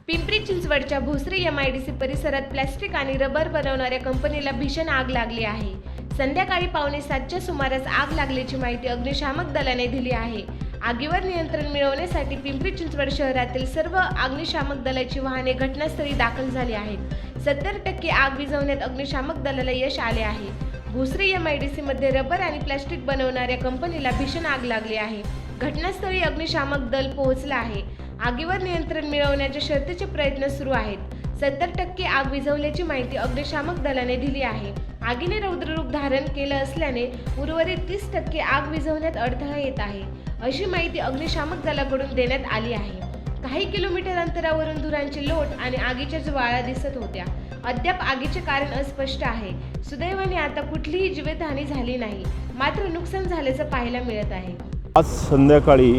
पिंपरी चिंचवडच्या भोसरी MIDC परिसरात plastic आणि रबर बनवणाऱ्या कंपनीला भीषण आग लागली आहे। संध्याकाळी 6:45च्या सुमारास आग लागल्याची माहिती अग्निशामक दलाने दिली आहे। आगीवर नियंत्रण मिळवण्यासाठी पिंपरी चिंचवड शहरातील सर्व अग्निशामक दलाची वाहने घटनास्थळी दाखल झाली आहेत। 70% आग विझवण्यात अग्निशामक दलाला यश आले आहे। भोसरी MIDC मध्ये रबर आणि प्लास्टिक बनवणाऱ्या कंपनीला भीषण आग लागली आहे। घटनास्थळी अग्निशामक दल पोहोचला आहे। आगीवर नियंत्रण मिळवण्याचे शर्थीचे प्रयत्न सुरू आहेत। 70% आग विझवल्याची माहिती अग्निशामक दलाने दिली आहे। आगीने रौद्ररूप धारण केलं असल्याने उर्वरित 30% आग विझवण्यात अडथळा येत आहे, अशी माहिती अग्निशामक दलाकडून देण्यात आली आहे। काही किलोमीटर अंतरावरून धुरांची लोट आणि आगीच्या ज्वाळा दिसत होत्या। अद्याप आगीचे कारण अस्पष्ट आहे। सुदैवाने आता कुठलीही जीवितहानी झाली नाही, मात्र नुकसान झाल्याचं पाहायला मिळत आहे। आज संध्याकाळी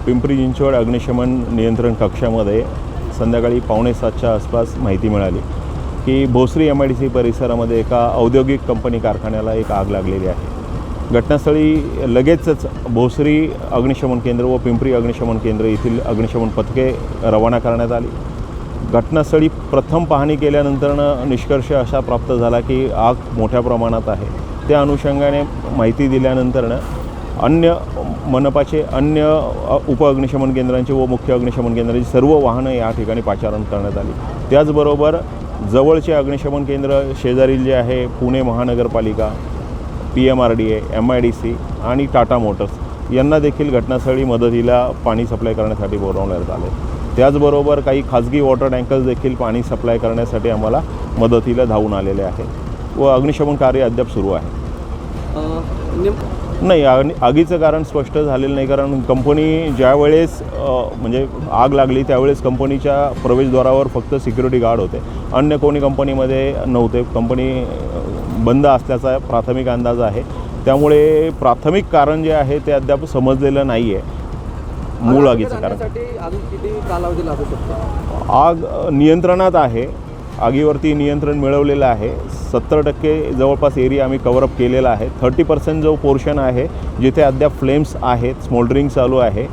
पिंपरी चिंचवड अग्निशमन नियंत्रण कक्षामध्ये संध्याकाळी 6:45च्या आसपास माहिती मिळाली की भोसरी MIDC परिसरामध्ये एका औद्योगिक कंपनी कारखान्याला एक आग लागलेली आहे। घटनास्थळी लगेचच भोसरी अग्निशमन केंद्र व पिंपरी अग्निशमन केंद्र येथील अग्निशमन पथके रवाना करण्यात आली। घटनास्थळी प्रथम पाहणी केल्यानंतर निष्कर्ष असा प्राप्त झाला की आग मोठ्या प्रमाणात आहे। त्या अनुषंगाने माहिती दिल्यानंतर अन्य मनपाचे अन्य उपअग्निशमन केंद्रांचे व मुख्य अग्निशमन केंद्रांची सर्व वाहनं या ठिकाणी पाचारण करण्यात आली। त्याचबरोबर जवळचे अग्निशमन केंद्र शेजारील जे आहे पुणे महानगरपालिका, PMRDA, MIDC आणि टाटा मोटर्स यांना देखील घटनास्थळी मदतीला पाणी सप्लाय करण्यासाठी बोलावण्यात आले। त्याचबरोबर काही खाजगी वॉटर टँकर्स देखील पाणी सप्लाय करण्यासाठी आम्हाला मदतीला धावून आलेले आहेत व अग्निशमन कार्य अद्याप सुरू आहे। नाही, आगीचं कारण स्पष्ट झालेलं नाही, कारण कंपनी ज्यावेळेस म्हणजे आग लागली त्यावेळेस कंपनीच्या प्रवेशद्वारावर फक्त सिक्युरिटी गार्ड होते, अन्य कोणी कंपनीमध्ये नव्हते। कंपनी बंद असल्याचा प्राथमिक अंदाज आहे, त्यामुळे प्राथमिक कारण जे आहे ते अद्याप समजलेलं नाही आहे मूळ आगीचं कारण। अजून किती कालावधी लागू शकतो? आग नियंत्रणात आहे, आगीवरती नियंत्रण मिळवलेलं आहे। 70% जवळपास एरिया आम्ही कव्हरअप केलेला आहे। 30% जो पोर्शन आहे जिथे अद्याप फ्लेम्स आहेत, स्मोल्डरिंग चालू आहे,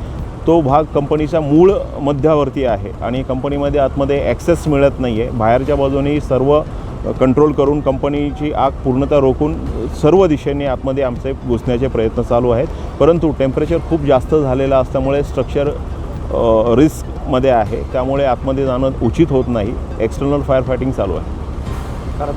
तो भाग कंपनीचा मूळ मध्यावरती आहे आणि कंपनीमध्ये आतमध्ये ॲक्सेस मिळत नाही आहे। बाहेरच्या बाजूने सर्व कंट्रोल करून कंपनीची आग पूर्णतः रोखून सर्व दिशेने आतमध्ये आमचे घुसण्याचे प्रयत्न चालू आहेत, परंतु टेम्परेचर खूप जास्त झालेलं असल्यामुळे स्ट्रक्चर रिस्कमध्ये आहे, त्यामुळे आतमध्ये जाणं उचित होत नाही। एक्सटर्नल फायर फायटिंग चालू आहे।